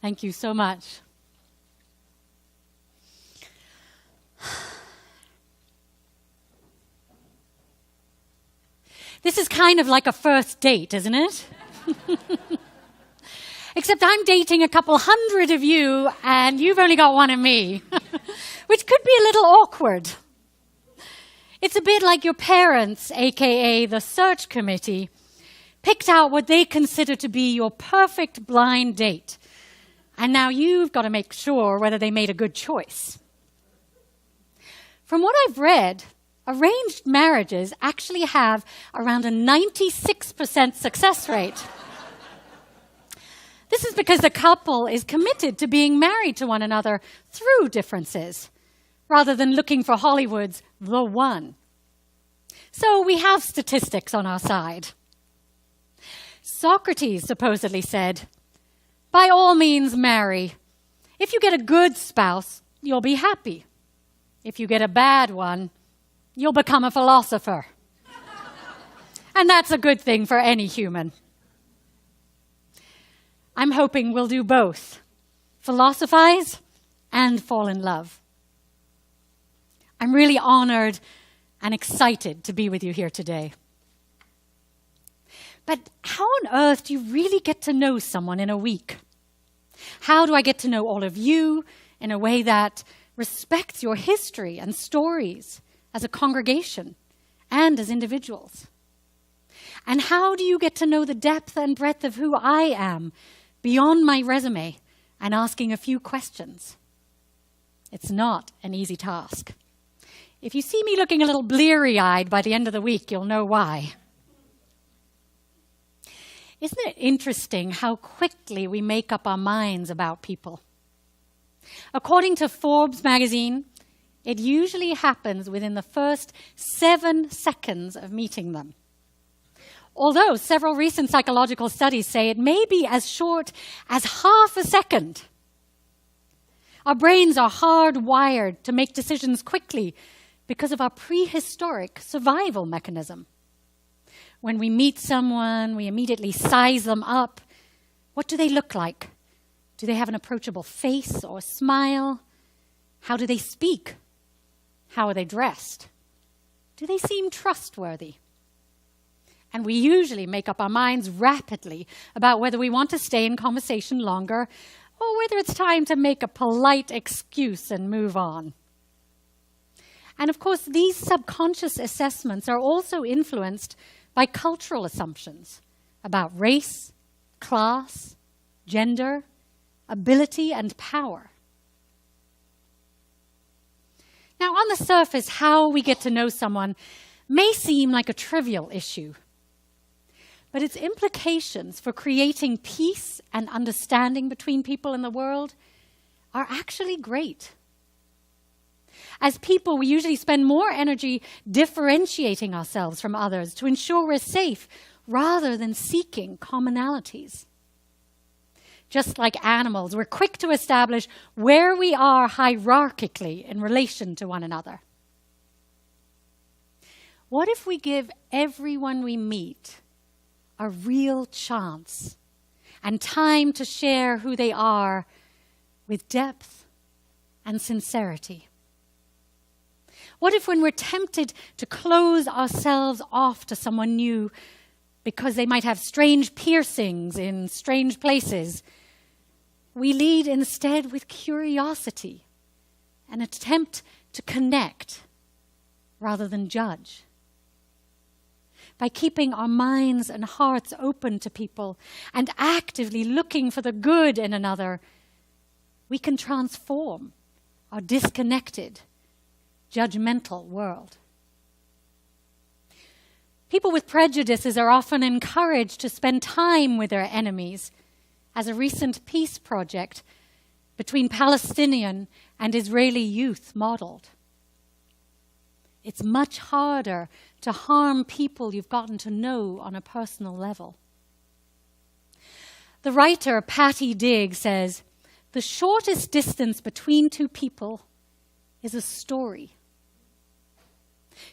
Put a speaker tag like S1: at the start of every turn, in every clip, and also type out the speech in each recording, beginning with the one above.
S1: Thank you so much. This is kind of like a first date, isn't it? Except I'm dating a couple hundred of you, and you've only got one of me, which could be a little awkward. It's a bit like your parents, aka the search committee, picked out what they consider to be your perfect blind date. And now you've got to make sure whether they made a good choice. From what I've read, arranged marriages actually have around a 96% success rate. This is because the couple is committed to being married to one another through differences, rather than looking for Hollywood's the one. So we have statistics on our side. Socrates supposedly said, "By all means marry. If you get a good spouse, you'll be happy. If you get a bad one, you'll become a philosopher." And that's a good thing for any human. I'm hoping we'll do both, philosophize and fall in love. I'm really honored and excited to be with you here today. But how on earth do you really get to know someone in a week? How do I get to know all of you in a way that respects your history and stories as a congregation and as individuals? And how do you get to know the depth and breadth of who I am beyond my resume and asking a few questions? It's not an easy task. If you see me looking a little bleary-eyed by the end of the week, you'll know why. Isn't it interesting how quickly we make up our minds about people? According to Forbes magazine, it usually happens within the first 7 seconds of meeting them. Although several recent psychological studies say it may be as short as half a second. Our brains are hardwired to make decisions quickly because of our prehistoric survival mechanism. When we meet someone, we immediately size them up. What do they look like? Do they have an approachable face or smile? How do they speak? How are they dressed? Do they seem trustworthy? And we usually make up our minds rapidly about whether we want to stay in conversation longer or whether it's time to make a polite excuse and move on. And of course, these subconscious assessments are also influenced by cultural assumptions about race, class, gender, ability, and power. Now, on the surface, how we get to know someone may seem like a trivial issue, but its implications for creating peace and understanding between people in the world are actually great. As people, we usually spend more energy differentiating ourselves from others to ensure we're safe rather than seeking commonalities. Just like animals, we're quick to establish where we are hierarchically in relation to one another. What if we give everyone we meet a real chance and time to share who they are with depth and sincerity? What if when we're tempted to close ourselves off to someone new because they might have strange piercings in strange places, we lead instead with curiosity, an attempt to connect rather than judge? By keeping our minds and hearts open to people and actively looking for the good in another, we can transform our disconnected, judgmental world. People with prejudices are often encouraged to spend time with their enemies, as a recent peace project between Palestinian and Israeli youth modeled. It's much harder to harm people you've gotten to know on a personal level. The writer Patty Digg says, "The shortest distance between two people is a story.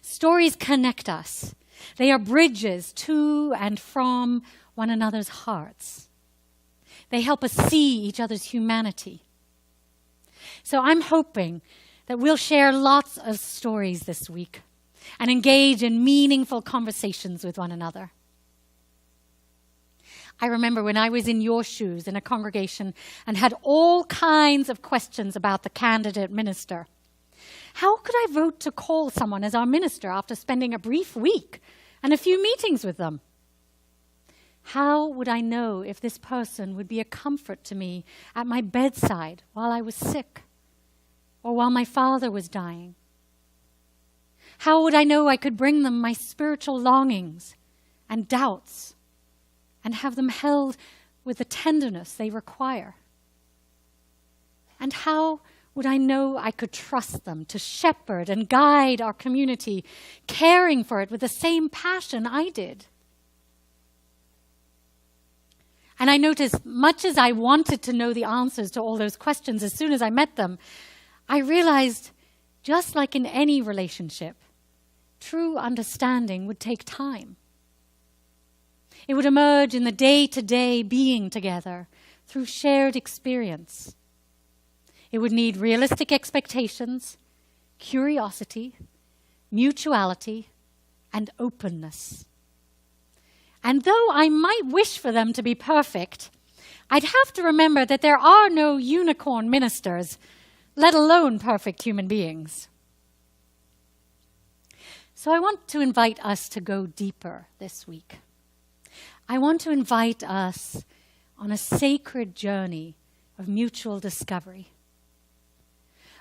S1: Stories connect us. They are bridges to and from one another's hearts. They help us see each other's humanity. So I'm hoping that we'll share lots of stories this week and engage in meaningful conversations with one another. I remember when I was in your shoes in a congregation and had all kinds of questions about the candidate minister. How could I vote to call someone as our minister after spending a brief week and a few meetings with them? How would I know if this person would be a comfort to me at my bedside while I was sick or while my father was dying? How would I know I could bring them my spiritual longings and doubts and have them held with the tenderness they require? And how would I know I could trust them to shepherd and guide our community, caring for it with the same passion I did? And I noticed, much as I wanted to know the answers to all those questions as soon as I met them, I realized, just like in any relationship, true understanding would take time. It would emerge in the day-to-day being together through shared experience. It would need realistic expectations, curiosity, mutuality, and openness. And though I might wish for them to be perfect, I'd have to remember that there are no unicorn ministers, let alone perfect human beings. So I want to invite us to go deeper this week. I want to invite us on a sacred journey of mutual discovery.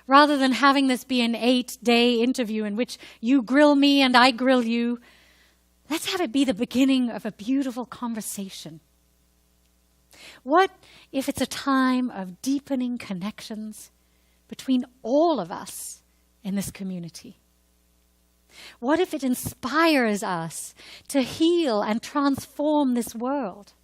S1: Rather than having this be an 8-day interview in which you grill me and I grill you, let's have it be the beginning of a beautiful conversation. What if it's a time of deepening connections between all of us in this community? What if it inspires us to heal and transform this world?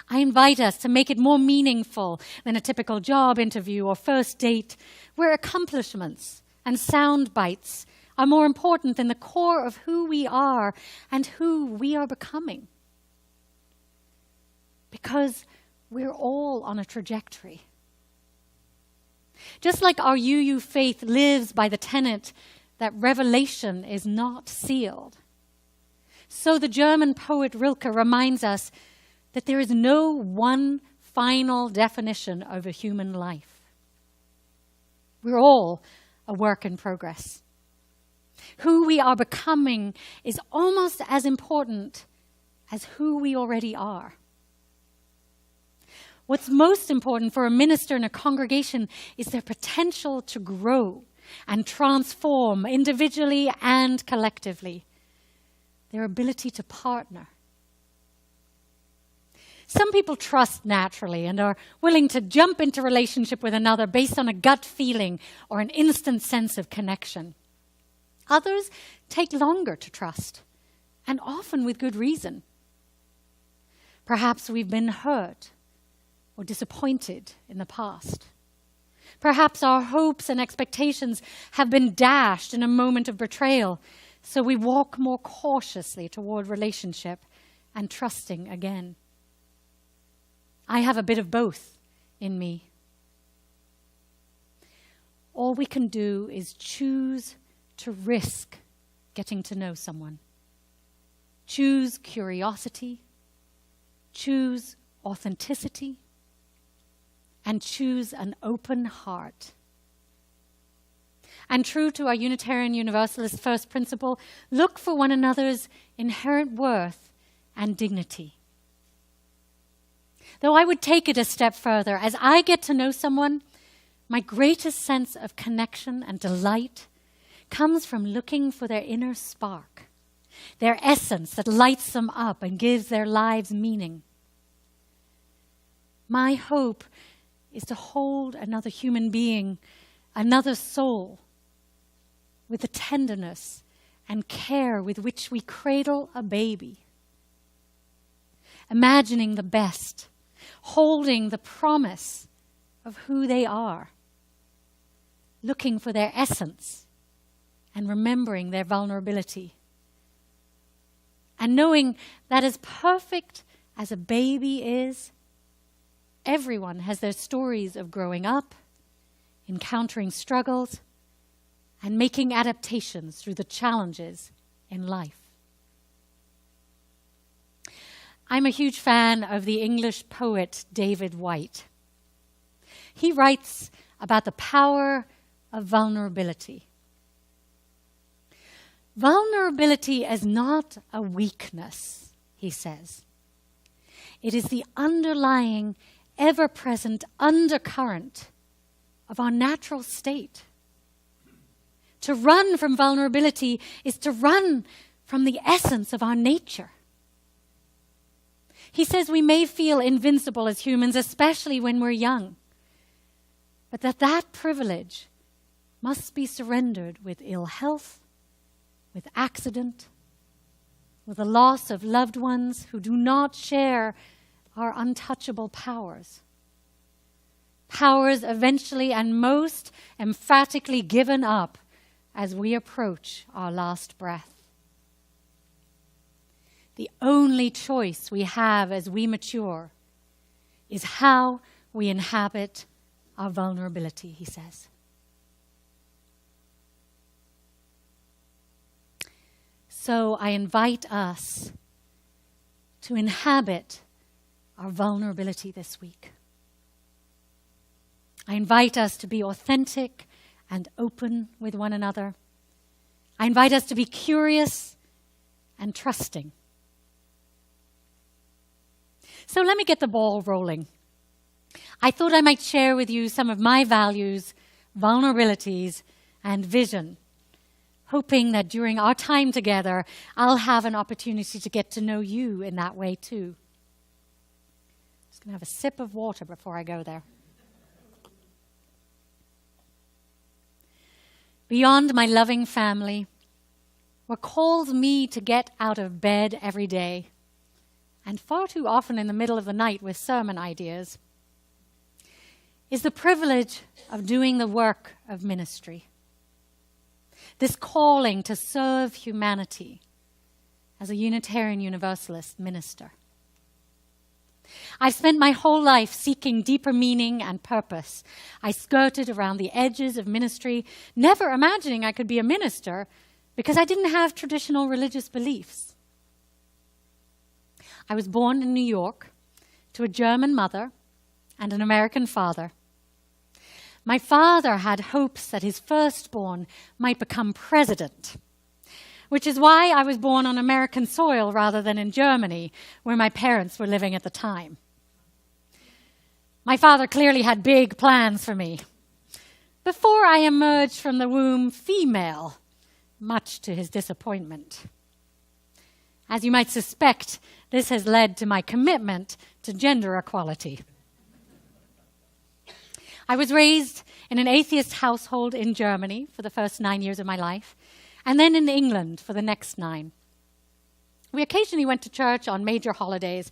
S1: I invite us to make it more meaningful than a typical job interview or first date, where accomplishments and sound bites are more important than the core of who we are and who we are becoming. Because we're all on a trajectory. Just like our UU faith lives by the tenet that revelation is not sealed, so the German poet Rilke reminds us that there is no one final definition of a human life. We're all a work in progress. Who we are becoming is almost as important as who we already are. What's most important for a minister in a congregation is their potential to grow and transform individually and collectively, their ability to partner. Some people trust naturally and are willing to jump into relationship with another based on a gut feeling or an instant sense of connection. Others take longer to trust, and often with good reason. Perhaps we've been hurt or disappointed in the past. Perhaps our hopes and expectations have been dashed in a moment of betrayal, so we walk more cautiously toward relationship and trusting again. I have a bit of both in me. All we can do is choose to risk getting to know someone. Choose curiosity, choose authenticity, and choose an open heart. And true to our Unitarian Universalist first principle, look for one another's inherent worth and dignity. Though I would take it a step further, as I get to know someone, my greatest sense of connection and delight comes from looking for their inner spark, their essence that lights them up and gives their lives meaning. My hope is to hold another human being, another soul, with the tenderness and care with which we cradle a baby. Imagining the best, holding the promise of who they are, looking for their essence and remembering their vulnerability. And knowing that as perfect as a baby is, everyone has their stories of growing up, encountering struggles, and making adaptations through the challenges in life. I'm a huge fan of the English poet David Whyte. He writes about the power of vulnerability. Vulnerability is not a weakness, he says. It is the underlying, ever-present undercurrent of our natural state. To run from vulnerability is to run from the essence of our nature. He says we may feel invincible as humans, especially when we're young, but that privilege must be surrendered with ill health, with accident, with the loss of loved ones who do not share our untouchable powers. Powers eventually and most emphatically given up as we approach our last breath. The only choice we have as we mature is how we inhabit our vulnerability, he says. So I invite us to inhabit our vulnerability this week. I invite us to be authentic and open with one another. I invite us to be curious and trusting. So let me get the ball rolling. I thought I might share with you some of my values, vulnerabilities, and vision, hoping that during our time together, I'll have an opportunity to get to know you in that way too. Just going to have a sip of water before I go there. Beyond my loving family, what calls me to get out of bed every day, and far too often in the middle of the night with sermon ideas, is the privilege of doing the work of ministry. This calling to serve humanity as a Unitarian Universalist minister. I've spent my whole life seeking deeper meaning and purpose. I skirted around the edges of ministry, never imagining I could be a minister because I didn't have traditional religious beliefs. I was born in New York to a German mother and an American father. My father had hopes that his firstborn might become president, which is why I was born on American soil rather than in Germany, where my parents were living at the time. My father clearly had big plans for me. Before I emerged from the womb female, much to his disappointment. As you might suspect, this has led to my commitment to gender equality. I was raised in an atheist household in Germany for the first 9 years of my life, and then in England for the next 9. We occasionally went to church on major holidays,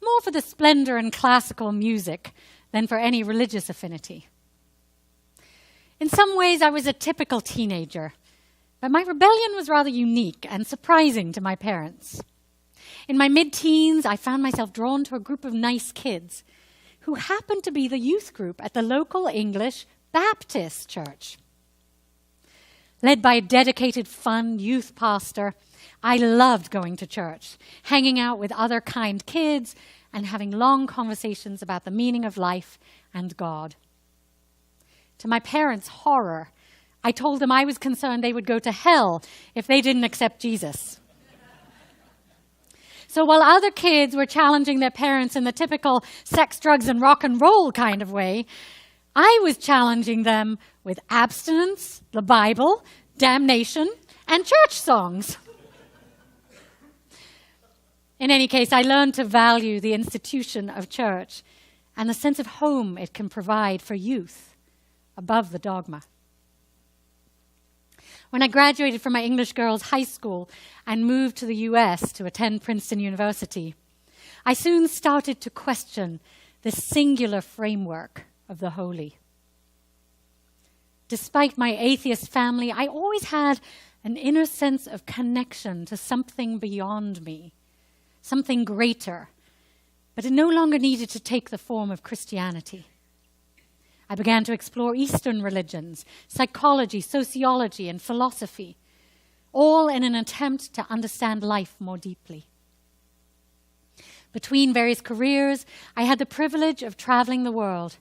S1: more for the splendor and classical music than for any religious affinity. In some ways, I was a typical teenager, but my rebellion was rather unique and surprising to my parents. In my mid-teens, I found myself drawn to a group of nice kids who happened to be the youth group at the local English Baptist church. Led by a dedicated, fun youth pastor, I loved going to church, hanging out with other kind kids, and having long conversations about the meaning of life and God. To my parents' horror, I told them I was concerned they would go to hell if they didn't accept Jesus. So while other kids were challenging their parents in the typical sex, drugs, and rock and roll kind of way, I was challenging them with abstinence, the Bible, damnation, and church songs. In any case, I learned to value the institution of church and the sense of home it can provide for youth above the dogma. When I graduated from my English girls' high school and moved to the US to attend Princeton University, I soon started to question the singular framework of the holy. Despite my atheist family, I always had an inner sense of connection to something beyond me, something greater, But it no longer needed to take the form of Christianity. I began to explore Eastern religions, psychology, sociology, and philosophy, all in an attempt to understand life more deeply. Between various careers, I had the privilege of traveling the world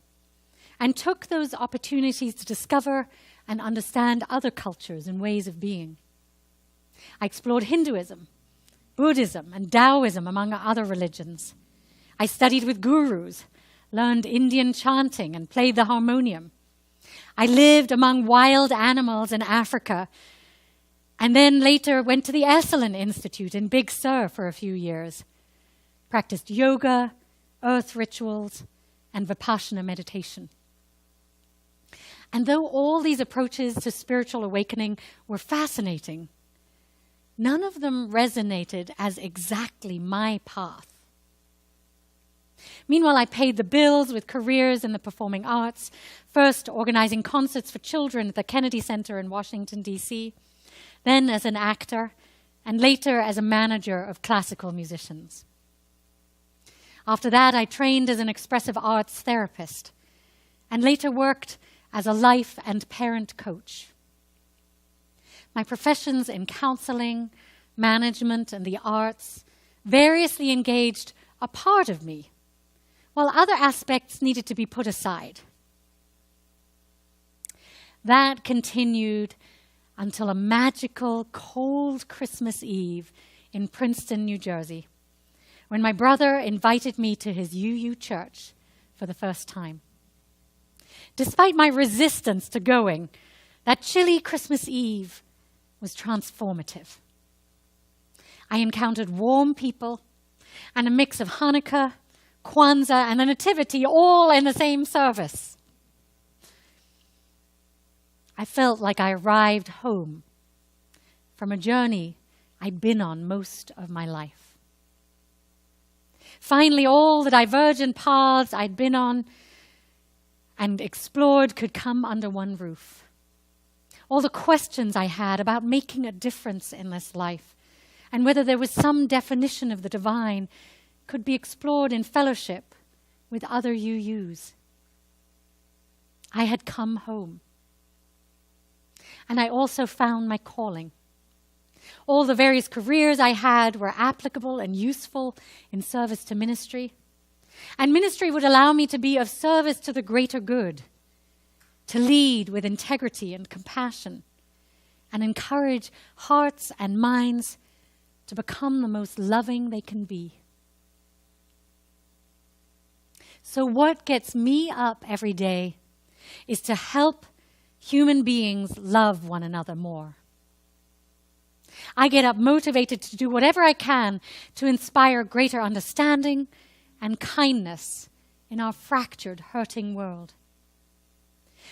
S1: and took those opportunities to discover and understand other cultures and ways of being. I explored Hinduism, Buddhism, and Taoism, among other religions. I studied with gurus, learned Indian chanting, and played the harmonium. I lived among wild animals in Africa, and then later went to the Esalen Institute in Big Sur for a few years, practiced yoga, earth rituals, and Vipassana meditation. And though all these approaches to spiritual awakening were fascinating, none of them resonated as exactly my path. Meanwhile, I paid the bills with careers in the performing arts, first organizing concerts for children at the Kennedy Center in Washington, D.C., then as an actor, and later as a manager of classical musicians. After that, I trained as an expressive arts therapist, and later worked as a life and parent coach. My professions in counseling, management, and the arts variously engaged a part of me, while other aspects needed to be put aside. That continued until a magical, cold Christmas Eve in Princeton, New Jersey, when my brother invited me to his UU church for the first time. Despite my resistance to going, that chilly Christmas Eve was transformative. I encountered warm people and a mix of Hanukkah, Kwanzaa, and the Nativity all in the same service. I felt like I arrived home from a journey I'd been on most of my life. Finally, all the divergent paths I'd been on and explored could come under one roof. All the questions I had about making a difference in this life and whether there was some definition of the divine could be explored in fellowship with other UUs. I had come home. And I also found my calling. All the various careers I had were applicable and useful in service to ministry. And ministry would allow me to be of service to the greater good, to lead with integrity and compassion, and encourage hearts and minds to become the most loving they can be. So what gets me up every day is to help human beings love one another more. I get up motivated to do whatever I can to inspire greater understanding and kindness in our fractured, hurting world.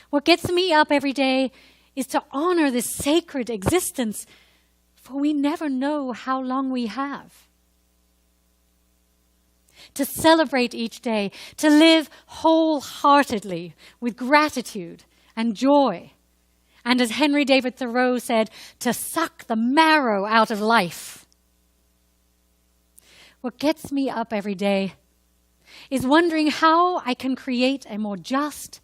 S1: What gets me up every day is to honor this sacred existence, for we never know how long we have. To celebrate each day, to live wholeheartedly with gratitude and joy. And as Henry David Thoreau said, to suck the marrow out of life. What gets me up every day is wondering how I can create a more just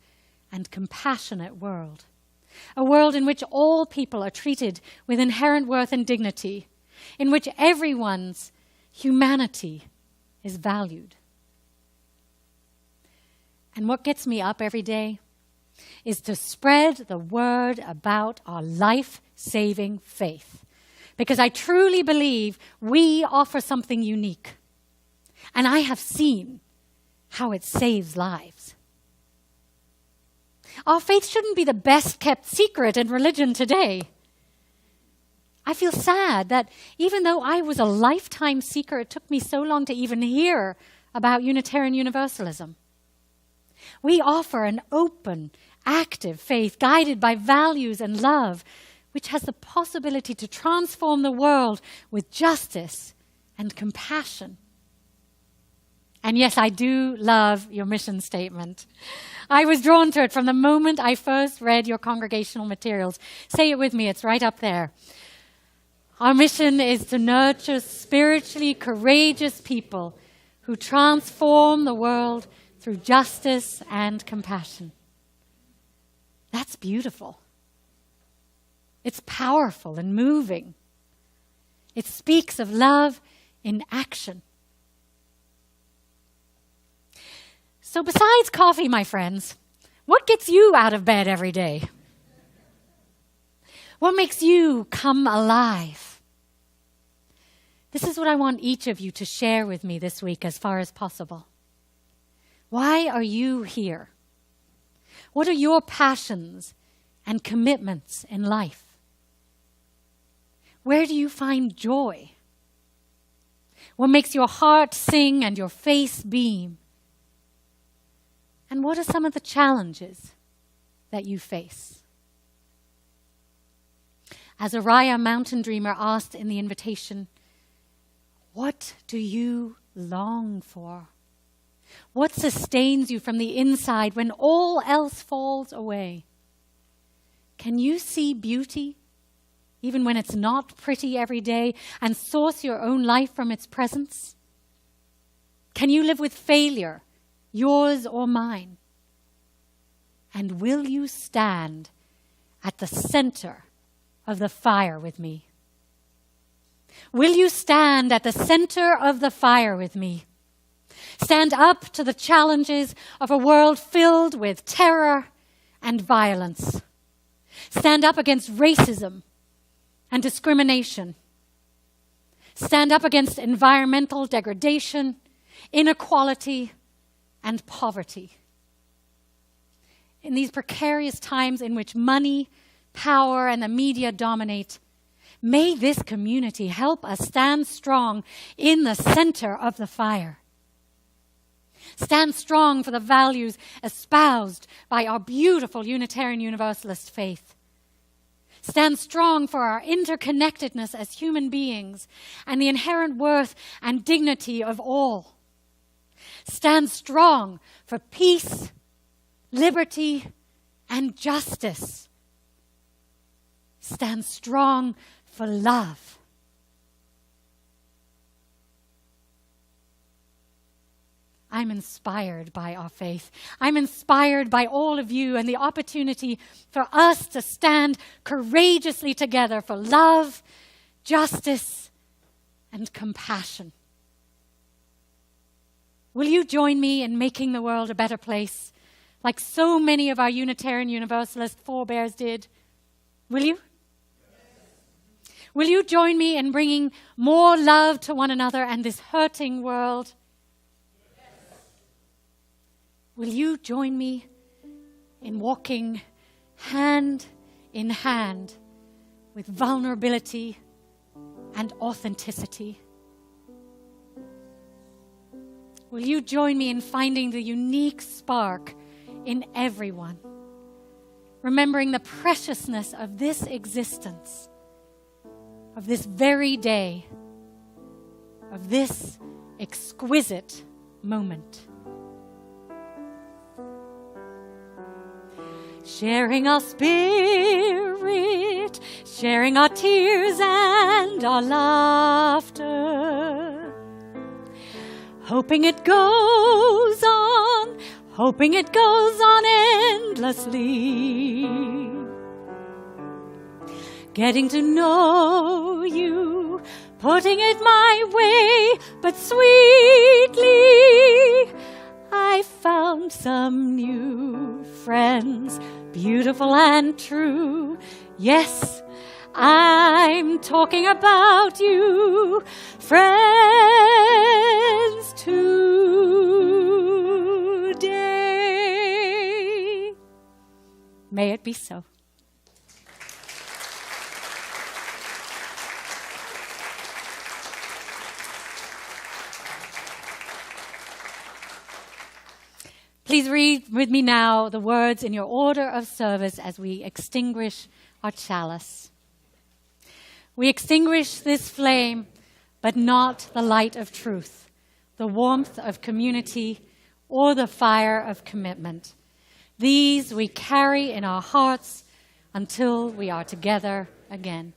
S1: and compassionate world. A world in which all people are treated with inherent worth and dignity, in which everyone's humanity is valued. And what gets me up every day is to spread the word about our life-saving faith. Because I truly believe we offer something unique. And I have seen how it saves lives. Our faith shouldn't be the best-kept secret in religion today. I feel sad that even though I was a lifetime seeker, it took me so long to even hear about Unitarian Universalism. We offer an open, active faith guided by values and love, which has the possibility to transform the world with justice and compassion. And yes, I do love your mission statement. I was drawn to it from the moment I first read your congregational materials. Say it with me, it's right up there. Our mission is to nurture spiritually courageous people who transform the world through justice and compassion. That's beautiful. It's powerful and moving. It speaks of love in action. So besides coffee, my friends, what gets you out of bed every day? What makes you come alive? This is what I want each of you to share with me this week as far as possible. Why are you here? What are your passions and commitments in life? Where do you find joy? What makes your heart sing and your face beam? And what are some of the challenges that you face? As Uriah Mountain Dreamer asked in the invitation, what do you long for? What sustains you from the inside when all else falls away? Can you see beauty even when it's not pretty every day, and source your own life from its presence? Can you live with failure, yours or mine? And will you stand at the center of the fire with me? Will you stand at the center of the fire with me? Stand up to the challenges of a world filled with terror and violence. Stand up against racism and discrimination. Stand up against environmental degradation, inequality, and poverty. In these precarious times in which money, power, and the media dominate, may this community help us stand strong in the center of the fire. Stand strong for the values espoused by our beautiful Unitarian Universalist faith. Stand strong for our interconnectedness as human beings and the inherent worth and dignity of all. Stand strong for peace, liberty, and justice. Stand strong for love. I'm inspired by our faith. I'm inspired by all of you and the opportunity for us to stand courageously together for love, justice, and compassion. Will you join me in making the world a better place, like so many of our Unitarian Universalist forebears did? Will you? Yes. Will you join me in bringing more love to one another and this hurting world? Will you join me in walking hand in hand with vulnerability and authenticity? Will you join me in finding the unique spark in everyone, remembering the preciousness of this existence, of this very day, of this exquisite moment? Sharing our spirit, sharing our tears and our laughter, hoping it goes on endlessly. Getting to know you, putting it my way, but sweetly I found some new friends, beautiful and true. Yes, I'm talking about you, friends today. May it be so. Please read with me now the words in your order of service as we extinguish our chalice. We extinguish this flame, but not the light of truth, the warmth of community, or the fire of commitment. These we carry in our hearts until we are together again.